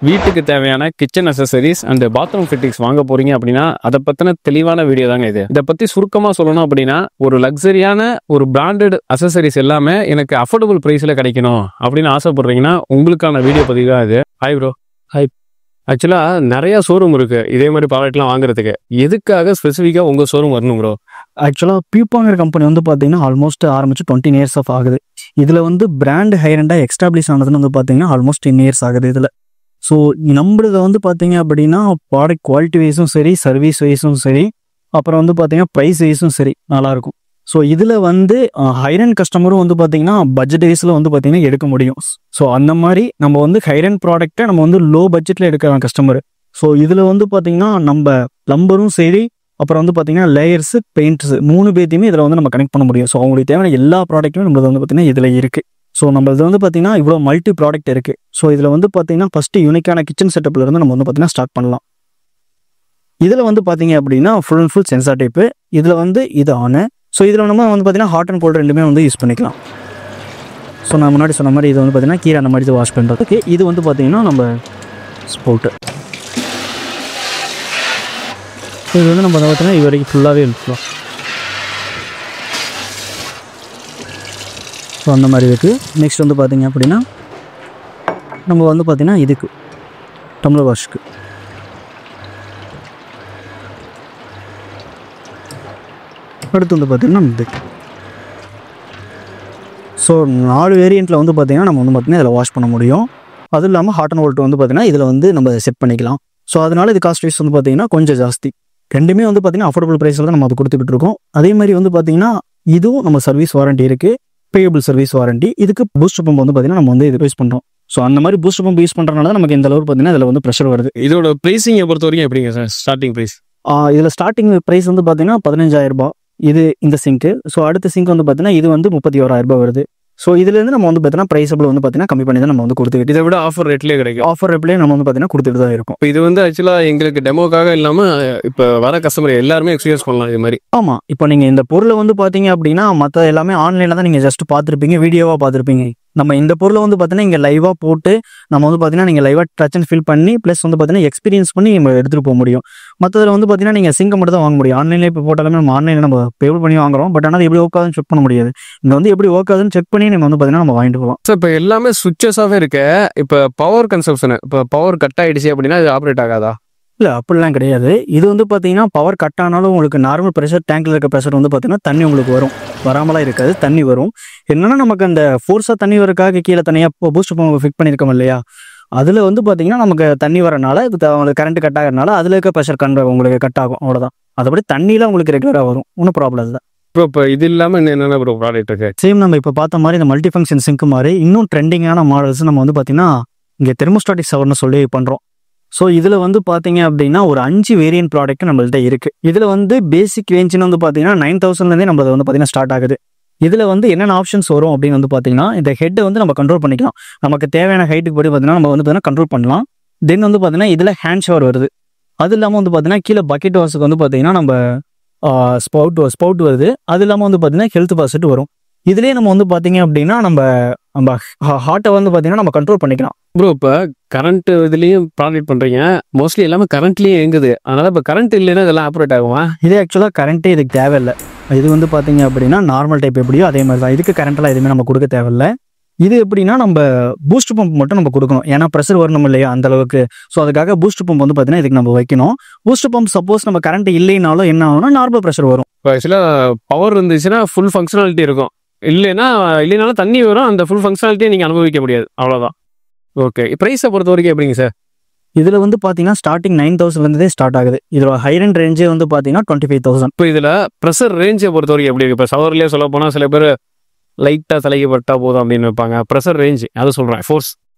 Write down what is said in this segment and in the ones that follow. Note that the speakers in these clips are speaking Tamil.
வீட்டுக்கு தேவையான கிச்சன் அசசரிஸ் அண்ட் பாத்ரூம் ஃபிட்டிங்ஸ் வாங்க போறீங்க அப்படின்னா அதை பத்தின தெளிவான வீடியோ தாங்க இது. இதை பத்தி சுருக்கமா சொல்லணும் அப்படின்னா, ஒரு லக்ஸரியான ஒரு பிராண்டட் அசசரிஸ் எல்லாமே எனக்கு அஃபோர்டபுள் பிரைஸ்ல கிடைக்கணும் அப்படின்னு ஆசைப்படுறீங்கன்னா உங்களுக்கான வீடியோ பதிவு தான் இது. Hi bro. ஹாய். ஆக்சுவலா நிறைய ஷோரூம் இருக்கு இதே மாதிரி ப்ராடக்ட்லாம் வாங்குறதுக்கு. எதுக்காக ஸ்பெசிஃபிக்கா உங்க ஷோரூம் வரணும் ப்ரோ? ஆக்சுவலாக பியூப்பாங்கிற கம்பெனி வந்து பார்த்தீங்கன்னா ஆல்மோஸ்ட் ஆரம்பிச்சு 20 years ஆகுது. இதில் வந்து பிராண்ட் ஹைரண்டாக எக்ஸ்டாப்ளிஷ் ஆனதுன்னு வந்து பார்த்தீங்கன்னா ஆல்மோஸ்ட் 10 years ஆகுது இதில். ஸோ நம்மளது வந்து பார்த்தீங்க அப்படின்னா ப்ராடக்ட் குவாலிட்டி வைஸும் சரி, சர்வீஸ் வைஸும் சரி, அப்புறம் வந்து பார்த்தீங்கன்னா ப்ரைஸ் வைஸும் சரி நல்லாயிருக்கும். ஸோ இதில் வந்து ஹைரண்ட் கஸ்டமரும் வந்து பார்த்தீங்கன்னா பட்ஜெட் வைஸில் வந்து பார்த்தீங்கன்னா எடுக்க முடியும். ஸோ அந்த மாதிரி நம்ம வந்து ஹைரண்ட் ப்ராடக்டை நம்ம வந்து லோ பட்ஜெட்டில் எடுக்கிற கஸ்டமர். ஸோ இதில் வந்து பார்த்தீங்கன்னா நம்ம பிளம்பரும் சரி, அப்புறம் வந்து பார்த்தீங்கன்னா லேயர்ஸு, பெயிண்ட்ஸு 3 பேர்த்தையுமே இதில் வந்து நம்ம கனெக்ட் பண்ண முடியும். ஸோ அவங்களுக்கு தேவையான எல்லா ப்ராடக்ட்டுமே நம்மளது வந்து பார்த்தீங்கன்னா இதில் இருக்குது. ஸோ நம்மளது வந்து பார்த்தீங்கன்னா இவ்வளோ மல்டி ப்ராடக்ட் இருக்குது. ஸோ இதில் வந்து பார்த்தீங்கன்னா ஃபஸ்ட்டு யூனிக்கான கிச்சன் செட்டப்ல இருந்து நம்ம வந்து பார்த்தீங்கன்னா ஸ்டார்ட் பண்ணலாம். இதில் வந்து பார்த்தீங்க அப்படின்னா full and full sensor type. இதில் வந்து இது ஆனு. ஸோ இதில் நம்ம வந்து பார்த்தீங்கன்னா ஹாட் அண்ட் கோல்டு ரெண்டுமே வந்து யூஸ் பண்ணிக்கலாம். ஸோ நான் முன்னாடி சொன்ன மாதிரி இது வந்து பார்த்தீங்கன்னா கீரை அந்த மாதிரி வாஷ் பண்ணுறதுக்கு. இது வந்து பார்த்தீங்கன்னா நம்ம ஸ்போர்ட்டு. இது வந்து நம்ம பார்த்தீங்கன்னா இது வரைக்கும் ஃபுல்லாகவே இருக்கலாம். ஸோ அந்த மாதிரி இருக்குது. நெக்ஸ்ட் வந்து பார்த்தீங்க அப்படின்னா நம்ம வந்து பார்த்தீங்கன்னா இதுக்கு டம்ளர் வாஷ்க்கு. அடுத்து வந்து பார்த்தீங்கன்னா இதுக்கு. ஸோ 4 வேரியண்ட்டில் வந்து பார்த்தீங்கன்னா நம்ம வந்து பார்த்தீங்கன்னா இதில் வாஷ் பண்ண முடியும். அதுவும் இல்லாமல் ஹாட் அண்ட் கோல்டு வந்து பார்த்தீங்கன்னா இதில் வந்து நம்ம செட் பண்ணிக்கலாம். ஸோ அதனால இது காஸ்ட் வைஸ் வந்து பார்த்தீங்கன்னா கொஞ்சம் ஜாஸ்தி. ரெண்டுமே வந்து பார்த்தீங்கன்னா அஃபோர்டபுள் ப்ரைஸில் தான் நம்ம அது கொடுத்துக்கிட்டு இருக்கோம். அதே மாதிரி வந்து பார்த்தீங்கன்னா இதுவும் நம்ம சர்வீஸ் வாரண்டி இருக்குது, பேயபிள் சர்வீஸ் வாரண்டி. இதுக்கு பூஸ்டர் பம்ப் வந்து பார்த்தீங்கன்னா நம்ம வந்து இது யூஸ் பண்ணுறோம். ஸோ அந்த மாதிரி பூஸ்டர் பம்ப் யூஸ் பண்ணுறதுனால தான் நமக்கு இந்த அளவுக்கு பார்த்தீங்கன்னா இதில் வந்து ப்ரெஷர் வருது. இதோட பிரைசிங்கை பொறுத்த வரைக்கும் எப்படிங்க சார் ஸ்டார்டிங் ப்ரைஸ்? இதில் ஸ்டார்டிங் ப்ரைஸ் வந்து பார்த்தீங்கன்னா 15,000 ரூபாய் இது இந்த சிங்க்கு. ஸோ அடுத்த சிங்க் வந்து பார்த்தீங்கன்னா இது வந்து 31,000 ரூபாய் வருது. ஸோ இதுலேருந்து நம்ம வந்து பார்த்தீங்கன்னா ப்ரைஸபிள் வந்து பார்த்தீங்கன்னா கம்மி பண்ணி தான் நம்ம வந்து கொடுத்துக்கிட்டு, இதை விட ஆஃபர் ரேட்லேயே கிடைக்கும். ஆஃபர் ரேட்லேயே நம்ம வந்து பார்த்தீங்கன்னா கொடுத்துட்டு தான் இருக்கும். இப்போ இது வந்து ஆக்சுவலாக எங்களுக்கு டெமோக்காக இல்லாமல் இப்போ வர கஸ்டமர் எல்லாருமே எக்ஸ்பீரியன்ஸ் பண்ணலாம் இது மாதிரி. ஆமாம். இப்போ நீங்கள் இந்த பொருளை வந்து பார்த்தீங்க அப்படின்னா மற்ற எல்லாமே ஆன்லைனில் தான் நீங்கள் ஜஸ்ட் பார்த்துருப்பீங்க, வீடியோவாக பார்த்துருப்பீங்க. நம்ம இந்த பொருளை வந்து பார்த்தீங்கன்னா இங்கே லைவாக போட்டு நம்ம வந்து பார்த்தீங்கன்னா நீங்கள் லைவாக டச் அண்ட் ஃபீல் பண்ணி ப்ளஸ் வந்து பார்த்தீங்கன்னா எக்ஸ்பீரியன்ஸ் பண்ணி நம்ம எடுத்துகிட்டு போக முடியும். மற்றதில் வந்து பார்த்தீங்கன்னா நீங்கள் சிங்கை மட்டும் தான் வாங்க முடியும். ஆன்லைனில் இப்போ போட்டாலுமே நம்ம ஆன்லைனில் நம்ம பேபிள் பண்ணி வாங்குறோம். பட் ஆனால் எப்படி ஒர்க் ஆகுதுன்னு செக் பண்ண முடியாது. இங்கே வந்து எப்படி ஒர்க் ஆகுதுன்னு செக் பண்ணி நம்ம வந்து பார்த்தீங்கன்னா நம்ம வாங்கிட்டு போகலாம். ஸோ இப்போ எல்லாமே சுவிச்சஸாகவே இருக்கு. இப்போ பவர் கன்சப்ஷன், இப்போ பவர் கட் ஆகிடுச்சு அப்படின்னா இது ஆப்ரேட் ஆகாதா? இல்லை, அப்படிலாம் கிடையாது. இது வந்து பார்த்தீங்கன்னா பவர் கட் ஆனாலும் உங்களுக்கு நார்மல் ப்ரெஷர், டேங்கில் இருக்க ப்ரெஷர் வந்து பார்த்தீங்கன்னா தண்ணி உங்களுக்கு வரும், வராமலாம் இருக்காது, தண்ணி வரும். என்னன்னா நமக்கு அந்த ஃபோர்ஸாக தண்ணி வரக்காக கீழே தனியாக பூஸ்டர் பம்ப் ஃபிட் பண்ணியிருக்கோம் இல்லையா, அதில் வந்து பார்த்தீங்கன்னா நமக்கு தண்ணி வரனால இது உங்களுக்கு கரண்ட் கட் ஆகிறனால அதில் இருக்க ப்ரெஷர் உங்களுக்கு கட் ஆகும், அவ்வளோதான். அதுபடி தண்ணியில் உங்களுக்கு ரெகுலராக வரும், ஒன்றும் ப்ராப்ளம் இல்லை. இப்போ இது இல்லாமல் இன்னும் என்னென்ன ப்ரோ ப்ராடக்ட் இருக்கு? சேம் நம்ம இப்போ பார்த்த மாதிரி இந்த மல்டி ஃபங்க்ஷன் சிங்க் மாதிரி இன்னும் ட்ரெண்டிங்கான மாடல்ஸ் நம்ம வந்து பார்த்தீங்கன்னா இங்கே தெர்மோஸ்டாட்டிக் ஷவர்னு சொல்லி பண்ணுறோம். ஸோ இதில் வந்து பார்த்தீங்க அப்படின்னா ஒரு 5 வேரியன்ட் ப்ராடக்ட் நம்மள்கிட்ட இருக்குது. இதில் வந்து பேசிக் ரேஞ்சுன்னு வந்து பார்த்தீங்கன்னா 9,000லேருந்தே நம்மளது வந்து பார்த்தீங்கன்னா ஸ்டார்ட் ஆகுது. இதில் வந்து என்னென்ன ஆப்ஷன்ஸ் வரும் அப்படின்னு வந்து பார்த்தீங்கன்னா இந்த ஹெட்டை வந்து நம்ம கண்ட்ரோல் பண்ணிக்கலாம். நமக்கு தேவையான ஹைட்டுக்கு படி பார்த்தீங்கன்னா நம்ம வந்து பார்த்தீங்கன்னா கண்ட்ரோல் பண்ணலாம். தென் வந்து பார்த்தீங்கன்னா இதில் ஹேண்ட் ஷவர் வருது. அது இல்லாமல் வந்து பார்த்தீங்கன்னா கீழே பக்கெட் வாஷுக்கு வந்து பார்த்தீங்கன்னா நம்ம ஸ்பவுட் வருது. அது இல்லாமல் வந்து பார்த்தீங்கன்னா ஹெல்த் பாஸ்ட் வரும். இதுலேயே நம்ம வந்து பார்த்தீங்க அப்படின்னா நம்ம ஹார்ட்டை வந்து பார்த்தீங்கன்னா நம்ம கண்ட்ரோல் பண்ணிக்கலாம். ப்ரோ இப்போ கரண்ட் இதுலேயும் ப்ராடக்ட் பண்ணுறீங்க, மோஸ்ட்லி எல்லாமே கரண்ட்லேயும் இயங்குது. அதனால் இப்போ கரண்ட் இல்லைன்னா இதெல்லாம் ஆப்ரேட் ஆகுமா? இது ஆக்சுவலாக கரண்ட்டே இதுக்கு தேவையில்லை. இது வந்து பார்த்தீங்க அப்படின்னா நார்மல் டைப் எப்படியோ அதே மாதிரி தான். இதுக்கு கரண்ட்டெல்லாம் எதுவுமே நம்ம கொடுக்க தேவையில்லை. இது எப்படின்னா நம்ம பூஸ்ட் பம்ப் மட்டும் நம்ம கொடுக்கணும், ஏன்னா ப்ரெஷர் வரணும் இல்லையா அந்த அளவுக்கு. ஸோ அதுக்காக பூஸ்ட் பம்ப் வந்து பார்த்தீங்கன்னா இதுக்கு நம்ம வைக்கணும். பூஸ்ட் பம்ப் சப்போஸ் நம்ம கரண்ட் இல்லைனாலும் என்ன ஆகும்னா நார்மல் ப்ரெஷர் வரும். இப்போ ஆக்சுவலாக பவர் இருந்துச்சுன்னா ஃபுல் ஃபங்க்ஷனாலிட்டி இருக்கும், இல்லைனாலும் தண்ணி வரும். அந்த ஃபுல் ஃபங்க்ஷனாலிட்டியை நீங்கள் அனுபவிக்க முடியாது, அவ்வளோதான். ஓகே, ப்ரைஸை பொறுத்த வரைக்கும் எப்படிங்க சார்? இதில் வந்து பார்த்தீங்கன்னா ஸ்டார்டிங் 9,000லேருந்தே ஸ்டார்ட் ஆகுது. இதில் ஹைரண்ட் ரேஞ்சே வந்து பார்த்தீங்கன்னா 25,000. இப்போ இதில் ப்ரெஷர் ரேஞ்சை பொறுத்த வரைக்கும் எப்படி இருக்குது? இப்போ ஷவர்லேயே சொல்ல போனால் சில பேர் லைட்டாக தலைக்கப்பட்டா போதும் அப்படின்னு வைப்பாங்க. ப்ரெஷர் ரேஞ்ச் அதை சொல்கிறேன், ஃபோர்ஸ்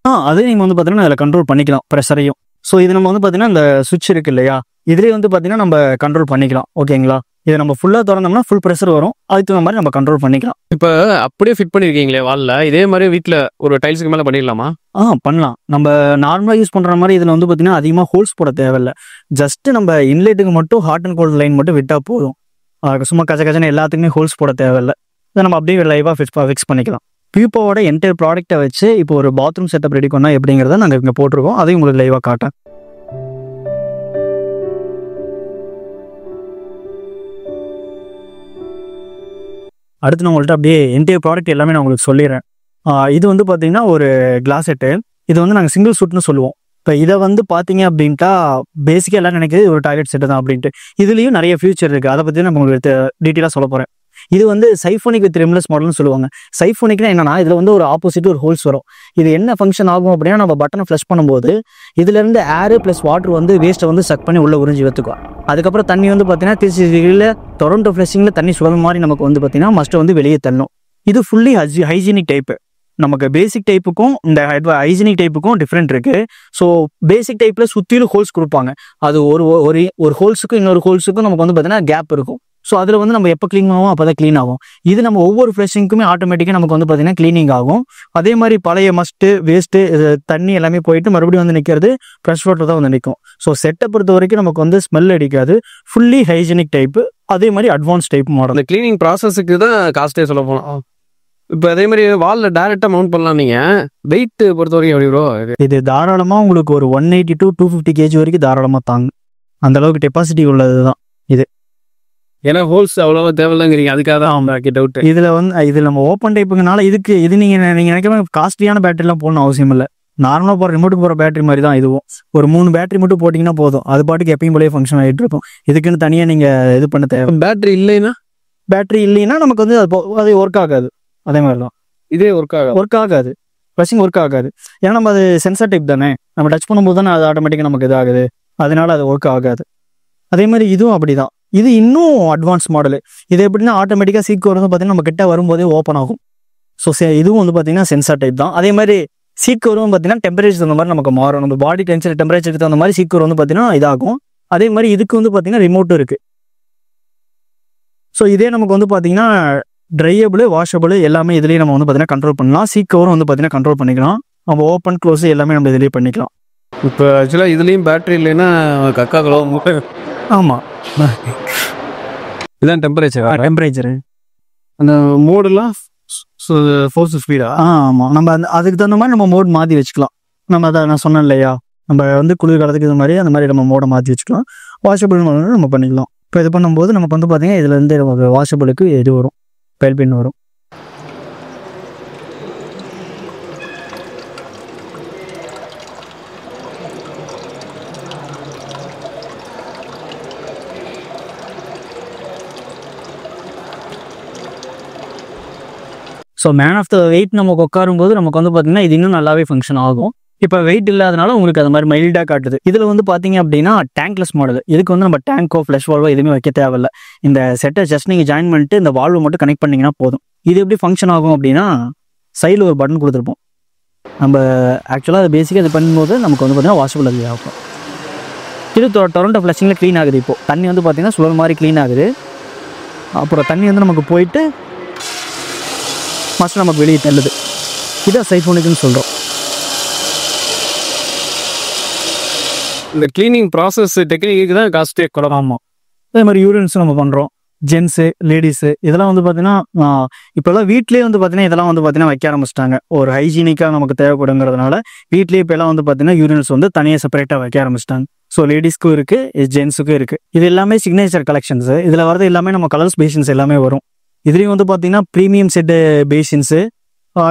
அதே நீங்கள் வந்து பார்த்தீங்கன்னா அதில் கண்ட்ரோல் பண்ணிக்கலாம் ப்ரெஷரையும். ஸோ இது நம்ம வந்து பார்த்தீங்கன்னா இந்த சுவிட்ச் இருக்குது இல்லையா, இதுலேயே வந்து பார்த்தீங்கன்னா நம்ம கண்ட்ரோல் பண்ணிக்கலாம். ஓகேங்களா, இதை நம்ம ஃபுல்லாக திறந்தோம்னா ஃபுல் ப்ரெஷர் வரும், அதுக்கு தகுந்த மாதிரி நம்ம கண்ட்ரோல் பண்ணிக்கலாம். இப்போ அப்படியே ஃபிட் பண்ணியிருக்கீங்களே வாலில், இதே மாதிரி வீட்டில் ஒரு டைல்ஸுக்கு மேலே பண்ணிடலாமா? பண்ணலாம். நம்ம நார்மலாக யூஸ் பண்ணுற மாதிரி இதில் வந்து பார்த்தீங்கன்னா அதிகமாக ஹோல்ஸ் போட தேவையில்லை. ஜஸ்ட்டு நம்ம இன்லைட்டுக்கு மட்டும் ஹாட் அண்ட் கோல்டு லைன் மட்டும் விட்டால் போதும். சும்மா கஜன்னு எல்லாத்துக்குமே ஹோல்ஸ் போட தேவையில்லை. இதை நம்ம அப்படியே லைவாக ஃபிக்ஸ் பண்ணிக்கலாம். பியூப்பாவோட என்டையர் ப்ராடக்ட்டை வச்சு இப்போ ஒரு பாத்ரூம் செட்டப் ரெடி பண்ணால் எப்படிங்கிறத நாங்கள் இங்கே போட்டிருக்கோம். அதையும் உங்களுக்கு லைவாக காட்டேன். அடுத்து நான் உங்கள்கிட்ட அப்படியே என்டையர் ப்ராடக்ட் எல்லாமே நான் உங்களுக்கு சொல்லிடுறேன். இது வந்து பார்த்தீங்கன்னா ஒரு கிளாஸ் செட்டு. இது வந்து நாங்கள் சிங்கிள் சூட்னு சொல்லுவோம். இப்போ இதை வந்து பார்த்தீங்க அப்படின்ட்டா பேசிக்காக எல்லாம் நினைக்கிறது ஒரு டாய்லெட் செட்டு தான் அப்படின்ட்டு. இதுலேயும் நிறைய ஃபியூச்சர் இருக்குது. அதை பற்றி நான் உங்களுக்கு டீட்டெயிலாக சொல்ல போகிறேன். இது வந்து சைஃபோனிக் வித் ரிம்லெஸ் மாடல்னு சொல்லுவாங்க. சைஃபோனிக்னா என்னன்னா, இதில் வந்து ஒரு ஆப்போசிட் ஒரு ஹோல்ஸ் வரும். இது என்ன ஃபங்க்ஷன் ஆகும் அப்படின்னா, நம்ம பட்டனை ஃப்ளஷ் பண்ணும்போது இதுலேருந்து ஏர் ப்ளஸ் வாட்டர் வந்து வேஸ்ட்டை வந்து சக் பண்ணி உள்ள உறிஞ்சி வைத்துக்கும். அதுக்கப்புறம் தண்ணி வந்து பார்த்தீங்கன்னா 360 டொரண்டோ ஃப்ளஷிங்கில் தண்ணி சுழல் மாதிரி நமக்கு வந்து பார்த்தீங்கன்னா மஸ்ட்டை வந்து வெளியே தள்ளும். இது ஃபுல்லி ஹைஜீனிக் டைப்பு. நமக்கு பேசிக் டைப்புக்கும் இந்த ஹைஜீனிக் டைப்புக்கும் டிஃப்ரெண்ட் இருக்கு. ஸோ பேசிக் டைப்ல சுற்றிலும் ஹோல்ஸ் கொடுப்பாங்க. அது ஒரு ஹோல்ஸுக்கும் இன்னொரு ஹோல்ஸுக்கும் நமக்கு வந்து பார்த்தீங்கன்னா கேப் இருக்கும். ஸோ அதில் வந்து நம்ம எப்போ க்ளீன் ஆகும் அப்போ தான் க்ளீன் ஆகும். இது நம்ம ஒவ்வொரு ஃப்ளஷிங்க்குமே ஆட்டோமேட்டிக்காக நமக்கு வந்து பார்த்தீங்கன்னா க்ளீனிங் ஆகும். அதே மாதிரி பழைய மஸ்ட்டு வேஸ்ட்டு தண்ணி எல்லாமே போயிட்டு மறுபடியும் வந்து நிற்கிறது ஃப்ரெஷ் வாட்டர் தான் வந்து நிற்கும். ஸோ செட்டை பொறுத்த வரைக்கும் நமக்கு வந்து ஸ்மெல் அடிக்காது. Fully hygienic type. அதே மாதிரி அட்வான்ஸ் டைப் மாடல். அந்த கிளீனிங் ப்ராசஸுக்கு தான் காஸ்ட்டே சொல்ல போனோம். இப்போ அதே மாதிரி வாலில் டேரெக்டாக மவுண்ட் பண்ணலாம். நீங்கள் வெயிட் பொறுத்த வரைக்கும் எப்படி ப்ரோ? இது தாராளமாக உங்களுக்கு ஒரு 180 to 250 kg வரைக்கும் தாராளமாக தாங்க. அந்த அளவுக்கு டெபாசிட்டி உள்ளது தான் இது. ஏன்னா ஹோல்ஸ் அவ்வளோவா தேவையில்லைங்கிறீங்க, அதுக்காக தான் அவங்க டவுட். இதில் நம்ம ஓப்பன் டைப்புங்கனால இது நீங்கள் நினைக்கிற காஸ்ட்லியான பேட்டரிலாம் போடணும் அவசியம் இல்லை. நார்மலாக போகிற ரிமோட்டுக்கு போகிற பேட்டரி மாதிரி தான் இதுவும். ஒரு 3 பேட்டரி மட்டும் போட்டிங்கன்னா போதும். அது பாட்டுக்கு எப்பயும் போலயே ஃபங்க்ஷன் ஆகிட்டு இருக்கும். இதுக்குன்னு தனியாக நீங்கள் இது பண்ண தேவை. பேட்டரி இல்லைன்னா நமக்கு வந்து அது ஒர்க் ஆகாது. அதே மாதிரி தான் இதே ஒர்க் ஆகாது. ஃப்ளஷிங் ஒர்க் ஆகாது. ஏன்னா நம்ம அது சென்சார் டைப் தானே. நம்ம டச் பண்ணும்போது தானே அது ஆட்டோமேட்டிக்காக நமக்கு இதாகுது. அதனால அது ஒர்க் ஆகாது. அதே மாதிரி இதுவும் அப்படி தான். இது இன்னும் அட்வான்ஸ் மாடலு. இது எப்படின்னா ஆட்டோமேட்டிக்காக சீட் வந்து பார்த்தீங்கன்னா நம்ம கிட்ட வரும்போதே ஓப்பன் ஆகும். ஸோ இதுவும் வந்து பார்த்தீங்கன்னா சென்சார் டைப் தான். அதே மாதிரி சீட் கவரும் பார்த்தீங்கன்னா டெம்பரேச்சர் தகுந்த மாதிரி நமக்கு மாறும். நம்ம பாடி டெம்பரேச்சருக்கு தகுந்த மாதிரி சீட் கவர் வந்து பார்த்தீங்கன்னா இதாகும். அதே மாதிரி இதுக்கு வந்து பார்த்தீங்கன்னா ரிமோட்டும் இருக்குது. ஸோ இதே நமக்கு வந்து பார்த்தீங்கன்னா ட்ரையபிள் வாஷபிள் எல்லாமே இதுலேயே நம்ம வந்து பார்த்தீங்கன்னா கண்ட்ரோல் பண்ணலாம். சீட் கவரும் வந்து பார்த்தீங்கன்னா கண்ட்ரோல் பண்ணிக்கலாம். நம்ம ஓப்பன் க்ளோஸ் எல்லாமே நம்ம இதுலேயே பண்ணிக்கலாம். இப்போ ஆக்சுவலாக இதுலேயும் பேட்டரி இல்லைன்னா கக்காக்களோ. ஆமாம், இதுதான் டெம்பரேச்சர். அந்த மோடுலாம் ஃபோர்ஸ் ஸ்பீடா. ஆமாம், நம்ம அதுக்கு தகுந்த மாதிரி நம்ம மோட் மாற்றி வச்சுக்கலாம். நம்ம அதை நான் சொன்னேன் இல்லையா, நம்ம வந்து குளிர்காலத்துக்கு இது மாதிரி அந்த மாதிரி நம்ம மோடை மாற்றி வச்சுக்கலாம். வாஷபிள் நம்ம பண்ணிக்கலாம். இப்போ இது பண்ணும்போது நமக்கு வந்து பார்த்தீங்கன்னா இதுலேருந்து நமக்கு வாஷபிளுக்கு இது வரும், பெல்பின் வரும். So man of the weight நமக்கு உட்காரும்போது நமக்கு வந்து பார்த்தீங்கன்னா இது இன்னும் நல்லாவே ஃபங்க்ஷன் ஆகும். இப்போ வெயிட் இல்லாதனால உங்களுக்கு அது மாதிரி மைல்டாக காட்டுது. இதில் வந்து பார்த்தீங்க அப்படின்னா டேங்க்லெஸ் மாடல். இதுக்கு வந்து நம்ம டேங்கோ ஃப்ளஷ் வால்வோ எதுவுமே வைக்க தேவையில்லை. இந்த செட்டை ஜஸ்ட் நீங்கள் ஜாயின் பண்ணிட்டு இந்த வால்வை மட்டும் கனெக்ட் பண்ணிங்கன்னா போதும். இது எப்படி ஃபங்க்ஷன் ஆகும் அப்படின்னா சைடில் ஒரு பட்டன் கொடுத்துருப்போம். நம்ம ஆக்சுவலாக அது பேசிக்காக இது பண்ணும்போது நமக்கு வந்து பார்த்தீங்கன்னா வாஷபிள் அது ஆகும். இது டொரண்டோ ஃப்ளஷிங்கில் க்ளீன் ஆகுது. இப்போது தண்ணி வந்து பார்த்தீங்கன்னா சுழல் மாதிரி க்ளீன் ஆகுது. அப்புறம் தண்ணி வந்து நமக்கு போயிட்டு மஸ்ட் நமக்கு வெளியே தள்ளுது. இதான் சைஃபோனிக்னு சொல்கிறோம். இந்த கிளீனிங் ப்ராசஸ் டெக்னிக்கு தான் காஸ்ட்டே குறையும். ஆமாம், அதே மாதிரி யூரின்ஸும் நம்ம பண்ணுறோம். ஜென்ஸு லேடிஸு இதெல்லாம் வந்து பார்த்தீங்கன்னா இப்போல்லாம் வீட்லேயே வந்து பார்த்தீங்கன்னா இதெல்லாம் வந்து பார்த்தீங்கன்னா வைக்க ஆரம்பிச்சிட்டாங்க. ஒரு ஹைஜீனிக்காக நமக்கு தேவைப்படுங்கிறதுனால வீட்லேயே இப்போலாம் வந்து பார்த்தீங்கன்னா யூரின்ஸ் வந்து தனியாக செப்பரேட்டாக வைக்க ஆரம்பிச்சிட்டாங்க. ஸோ லேடிஸ்க்கும் இருக்குது, ஜென்ஸுக்கும் இருக்குது. இது எல்லாமே சிக்னேச்சர் கலெக்ஷன்ஸு. இதில் வரது எல்லாமே நம்ம கலர்ஸ் பேஷன்ஸ் எல்லாமே வரும். இதுலேயும் வந்து பார்த்தீங்கன்னா ப்ரீமியம் செட்டு பேஷின்ஸு.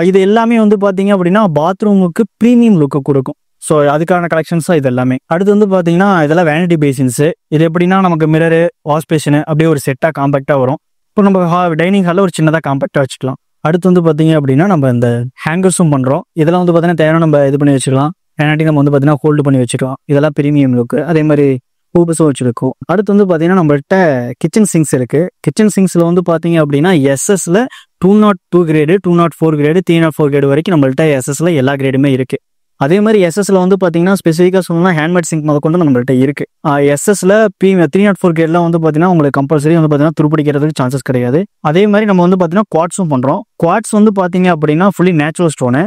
இது எல்லாமே வந்து பார்த்தீங்க அப்படின்னா பாத்ரூமுக்கு ப்ரீமியம் லுக்கு கொடுக்கும். ஸோ அதுக்கான கலெக்ஷன்ஸ் தான் இது எல்லாமே. அடுத்து வந்து பார்த்தீங்கன்னா இதெல்லாம் வேனிட்டி பேசின்ஸு. இது எப்படின்னா நமக்கு மிரரு வாஷ் பேஷனு அப்படியே ஒரு செட்டாக காம்பேக்டாக வரும். இப்போ நம்ம டைனிங் ஹாலில் ஒரு சின்னதாக காம்பேக்டாக வச்சுக்கலாம். அடுத்து வந்து பார்த்தீங்க அப்படின்னா நம்ம இந்த ஹேங்கர்ஸும் பண்ணுறோம். இதெல்லாம் வந்து பார்த்தீங்கன்னா தேவையான நம்ம இது பண்ணி வச்சுக்கலாம். வேனாட்டி நம்ம வந்து பார்த்தீங்கன்னா ஹோல்டு பண்ணி வச்சுக்கலாம். இதெல்லாம் ப்ரீமியம் லுக்கு. அதே மாதிரி பூபஸும் வச்சுருக்கோம். அடுத்து வந்து பார்த்தீங்கன்னா நம்மள்கிட்ட கிச்சன் சிங்க்ஸ் இருக்குது. கிச்சன் சிங்க்ஸில் வந்து பார்த்தீங்க அப்படின்னா எஸ்எஸ்ல 202 கிரேடு, 204 கிரேடு, 304 கிரேடு வரைக்கும் நம்மள்கிட்ட எஸ்எஸ்ல எல்லா கிரேடுமே இருக்குது. அதே மாதிரி எஸ்எஸ்ல வந்து பார்த்தீங்கன்னா ஸ்பெசிஃபிக்காக சொல்லணும்னா ஹேண்ட்மேட் சிங்க் முதல் கொண்டு நம்மள்கிட்ட இருக்குது. எஸ்எஸ்ல 304 கிரேட்லாம் வந்து பார்த்தீங்கன்னா உங்களுக்கு கம்பல்சரி வந்து பார்த்தீங்கன்னா துருப்பிடிக்கிறதுக்கு சான்சஸ் கிடையாது. அதே மாதிரி நம்ம வந்து பார்த்தீங்கன்னா குவாட்ஸும் பண்ணுறோம். குவாட்ஸ் வந்து பார்த்தீங்க அப்படின்னா ஃபுல்லி நேச்சுரல் ஸ்டோனு.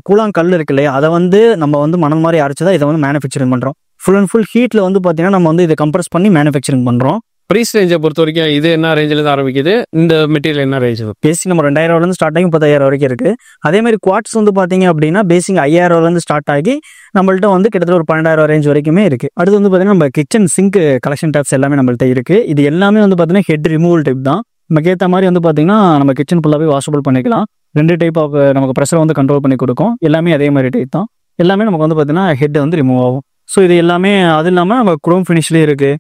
கூழாங்கல் இருக்கு இல்லையா, அதை வந்து நம்ம வந்து மணல் மாதிரி அரைச்சதா இதை வந்து மேனுஃபேக்சரிங் பண்ணுறோம். ஃபுல் அண்ட் ஃபுல் ஹீட்டில் வந்து பார்த்தீங்கன்னா நம்ம வந்து இதை கம்ப்ரஸ் பண்ணி மேனுஃபேக்சரிங் பண்ணுறோம். ப்ரைஸ் ரேஞ்சை பொறுத்த வரைக்கும் இது என்ன ரேஞ்சில் இருந்து ஆரம்பிக்குது, இந்த மெட்டீரியல் என்ன ரேஞ்ச்? பேசிக் நம்ம 2000 ஸ்டார்ட் ஆகி 30,000 வரைக்கும் இருக்கு. அதே மாதிரி குவாட்ஸ் வந்து பாத்தீங்க அப்படின்னா பேசிக் 5,000 ஸ்டார்ட் ஆகி நம்மள்ட்ட வந்து கிட்டத்தட்ட ஒரு 12,000 ரேஞ்ச் வரைக்குமே இருக்கு. அடுத்து வந்து பாத்தீங்கன்னா நம்ம கிச்சன் சிங்க் கலெக்ஷன் டாப்ஸ் எல்லாமே நம்மள்ட்ட இருக்கு. இது எல்லாமே வந்து பாத்தீங்கன்னா ஹெட் ரிமூவல் டைப் தான். நமக்கு ஏற்ற மாதிரி வந்து பாத்தீங்கன்னா நம்ம கிச்சன் ஃபுல்லாவே வாஷபிள் பண்ணிக்கலாம். 2 டைப் ஆஃப் நமக்கு ப்ரெஷர் வந்து கண்ட்ரோல் பண்ணி கொடுக்கும். எல்லாமே அதே மாதிரி டைப் தான். எல்லாமே நமக்கு வந்து பாத்தீங்கன்னா ஹெட் வந்து ரிமூவ் ஆகும். ஸோ இது எல்லாமே அது இல்லாமல் நம்ம குரோம் ஃபினிஷ்லேயே இருக்கு,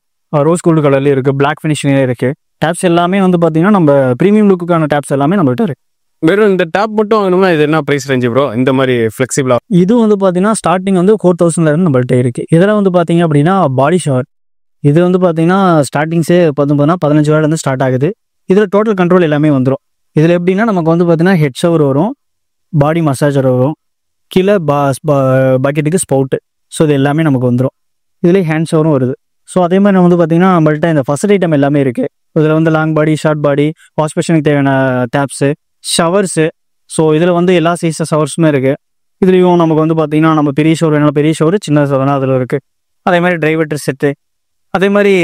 ரோஸ் கோல்டு கலர்லேயே இருக்கு, பிளாக் ஃபினிஷ்லேயே இருக்கு. டேப்ஸ் எல்லாமே வந்து பாத்தீங்கன்னா நம்ம ப்ரீமியம் லுக்குக்கான டேப்ஸ் எல்லாமே நம்மள்ட்ட இருக்கு. வெறும் இந்த டேப் மட்டும் வாங்கணும்னா இது என்ன ப்ரைஸ் ரேஞ்ச் ப்ரோ? இந்த மாதிரி ஃப்ளெக்சிபிளா இது வந்து பாத்தீங்கன்னா ஸ்டார்டிங் வந்து 4,000 இருந்து நம்மள்ட்ட இருக்கு. இதில் வந்து பாத்தீங்க அப்படின்னா பாடி ஷவர், இது வந்து பாத்தீங்கன்னா ஸ்டார்டிங்ஸே 15,000 இருந்து ஸ்டார்ட் ஆகுது. இதில் டோட்டல் கண்ட்ரோல் எல்லாமே வந்துடும். இதில் எப்படின்னா நமக்கு வந்து பாத்தீங்கன்னா ஹெட் ஷவர் வரும், பாடி மசாஜர் வரும், கீழே பக்கெட்டுக்கு ஸ்பவுட்டு. ஸோ இது எல்லாமே நமக்கு வந்துடும். இதுலேயே ஹேண்ட் ஷவரும் வருது. ஸோ அதே மாதிரி நம்ம வந்து பார்த்தீங்கன்னா நம்மள்ட்ட இந்த ஃபர்ஸ்ட் ஐட்டம் எல்லாமே இருக்குது. இதில் வந்து லாங் பாடி, ஷார்ட் பாடி, வாஷ் பேஷனுக்கு தேவையான டேப்ஸு, ஷவர்ஸு. ஸோ இதில் வந்து எல்லா சைஸ் ஷவர்ஸுமே இருக்குது. இதுலேயும் நமக்கு வந்து பார்த்தீங்கன்னா நம்ம பெரிய ஷவர் வேணாலும் பெரிய ஷவர், சின்ன ஷவர் அதில் இருக்குது. அதே மாதிரி ட்ரைவர்டர் செட்டு, அதே மாதிரி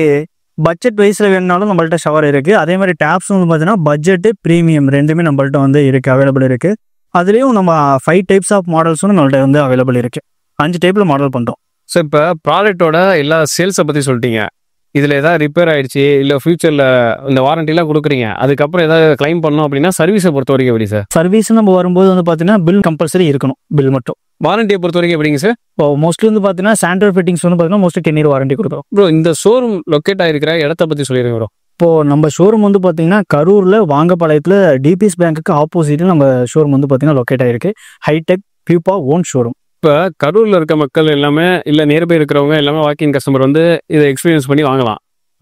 பட்ஜெட் வைஸில் வேணுனாலும் நம்மள்ட்ட ஷவர் இருக்குது. அதே மாதிரி டேப்ஸ் வந்து பார்த்தீங்கன்னா பட்ஜெட்டு, ப்ரீமியம் ரெண்டுமே நம்மள்ட்ட வந்து இருக்குது, அவைலபிள் இருக்குது. அதுலேயும் நம்ம 5 டைப்ஸ் ஆஃப் மாடல்ஸும் நம்மள்ட்ட வந்து அவைலபிள் இருக்குது. 5 டைப்பில் மாடல் பண்ணுறோம். ஸோ இப்போ ப்ராடக்ட்டோட எல்லா சேல்ஸை பற்றி சொல்லிட்டீங்க. இதில் ஏதாவது ரிப்பேர் ஆயிடுச்சு இல்லை ஃபியூச்சரில் இந்த வாரண்டிலாம் கொடுக்குறீங்க, அதுக்கப்புறம் ஏதாவது கிளைம் பண்ணணும் அப்படின்னா சர்வீஸை பொறுத்த வரைக்கும் எப்படி சார்? சர்வீஸ் நம்ம வரும்போது வந்து பார்த்தீங்கன்னா பில் கம்பல்சரி இருக்கணும், பில் மட்டும். வாரண்டியை பொறுத்த வரைக்கும் எப்படிங்க சார்? இப்போ மோஸ்ட்லி வந்து பார்த்தீங்கன்னா சாண்டர் ஃபிட்டிங்ஸ் வந்து பார்த்தீங்கன்னா மோஸ்ட்லி 10 இயர் வாரண்டி கொடுக்குறோம். ப்ரோ இந்த ஷோரூம் லொக்கேட் ஆகிருக்கிற இடத்த பற்றி சொல்லிடுங்க ப்ரோ. இப்போ நம்ம ஷோரூம் வந்து பார்த்தீங்கன்னா கரூரில் வாங்கப்பாளையத்தில் டிபிஎஸ் பேங்க்குக்கு ஆப்போசிட்டில் நம்ம ஷோரூம் வந்து பார்த்தீங்கன்னா லொக்கேட் ஆயிருக்கு. Hitech pupa own showroom. இப்போ கரூரில் இருக்க மக்கள் எல்லாமே இல்லை நியர்பை இருக்கிறவங்க எல்லாமே வாக்கிங் கஸ்டமர் வந்து இதை எக்ஸ்பீரியன்ஸ் பண்ணி வாங்கலாம்.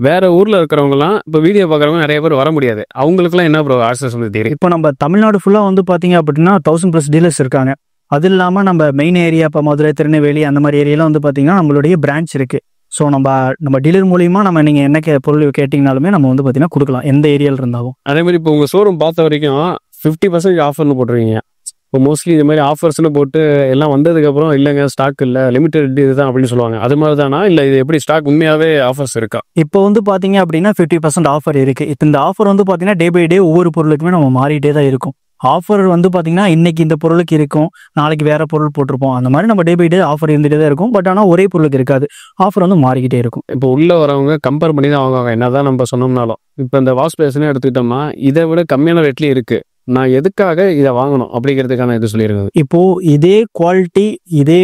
வேற ஊரில் இருக்கிறவங்கலாம் இப்போ வீடியோ பார்க்குறவங்க நிறைய பேர் வர முடியாது. அவங்களுக்குலாம் என்ன ப்ரோ ஆக்சஸ் வந்து தெரியும்? இப்போ நம்ம தமிழ்நாடு ஃபுல்லாக வந்து பார்த்தீங்க அப்படின்னா 1000+ டீலர்ஸ் இருக்காங்க. அது இல்லாமல் நம்ம மெயின் ஏரியா இப்போ மதுரை, திருநெல்வேலி அந்த மாதிரி ஏரியாலாம் வந்து பார்த்தீங்கன்னா நம்மளுடைய பிரான்ச் இருக்குது. ஸோ நம்ம டீலர் மூலியமா நம்ம நீங்கள் என்ன பொருள் கேட்டிங்கனாலுமே நம்ம வந்து பார்த்தீங்கன்னா கொடுக்கலாம், எந்த ஏரியாவில் இருந்தாலும். அதே மாதிரி இப்போ உங்கள் ஷோரூம் பார்த்த வரைக்கும் 50% ஆஃபர்னு போட்டுருவீங்க. இப்போ மோஸ்ட்லி இது மாதிரி ஆஃபர்ஸ்னு போட்டு எல்லாம் வந்ததுக்கப்புறம் இல்லைங்க ஸ்டாக் இல்லை, லிமிடெட் இதுதான் அப்படின்னு சொல்லுவாங்க. அது மாதிரி தானா இல்லை இது எப்படி ஸ்டாக் உண்மையாகவே ஆஃபர்ஸ் இருக்கா? இப்போ வந்து பார்த்தீங்க அப்படின்னா 50% ஆஃபர் இருக்குது. இப்போ இந்த ஆஃபர் வந்து பார்த்தீங்கன்னா டே பை டே ஒவ்வொரு பொருளுக்குமே நம்ம மாறிட்டே தான் இருக்கும். ஆஃபர் வந்து பார்த்தீங்கன்னா இன்னைக்கு இந்த பொருளுக்கு இருக்கும், நாளைக்கு வேற பொருள் போட்டிருப்போம். அந்த மாதிரி நம்ம டே பை டே ஆஃபர் இருந்துகிட்டே தான் இருக்கும். பட் ஆனால் ஒரே பொருளுக்கு இருக்காது, ஆஃபர் வந்து மாறிக்கிட்டே இருக்கும். இப்போ உள்ள வரவங்க கம்பேர் பண்ணி தான் வாங்குவாங்க என்னதான் நம்ம சொன்னோம்னாலும். இப்போ இந்த வாஷ் பேஷனே எடுத்துக்கிட்டோம்னா இதை விட கம்மியான ரேட்லேயும் இருக்குது. நான் எதுக்காக இதை வாங்கணும் அப்படிங்கிறதுக்கான இது சொல்லியிருக்காங்க. இப்போ இதே குவாலிட்டி இதே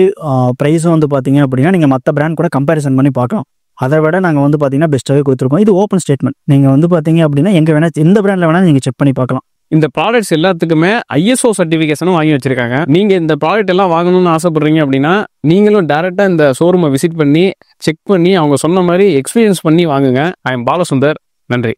ப்ரைஸ் வந்து பார்த்தீங்க அப்படின்னா நீங்கள் மற்ற பிராண்ட் கூட கம்பேரிசன் பண்ணி பார்க்கலாம். அதை விட நாங்கள் வந்து பார்த்தீங்கன்னா பெஸ்ட்டாகவே கொடுத்துருக்கோம். இது ஓப்பன் ஸ்டேட்மெண்ட். நீங்கள் வந்து பார்த்தீங்க அப்படின்னா எங்கே வேணால் எந்த பிராண்டில் வேணால் நீங்கள் செக் பண்ணி பார்க்கலாம். இந்த ப்ராடக்ட்ஸ் எல்லாத்துக்குமே ISO சர்டிஃபிகேஷனும் வாங்கி வச்சிருக்காங்க. நீங்கள் இந்த ப்ராடக்ட் எல்லாம் வாங்கணும்னு ஆசைப்படுறீங்க அப்படின்னா நீங்களும் டேரெக்டாக இந்த ஷோரூமை விசிட் பண்ணி செக் பண்ணி அவங்க சொன்ன மாதிரி எக்ஸ்பீரியன்ஸ் பண்ணி வாங்குங்க. I am Balasundar. நன்றி.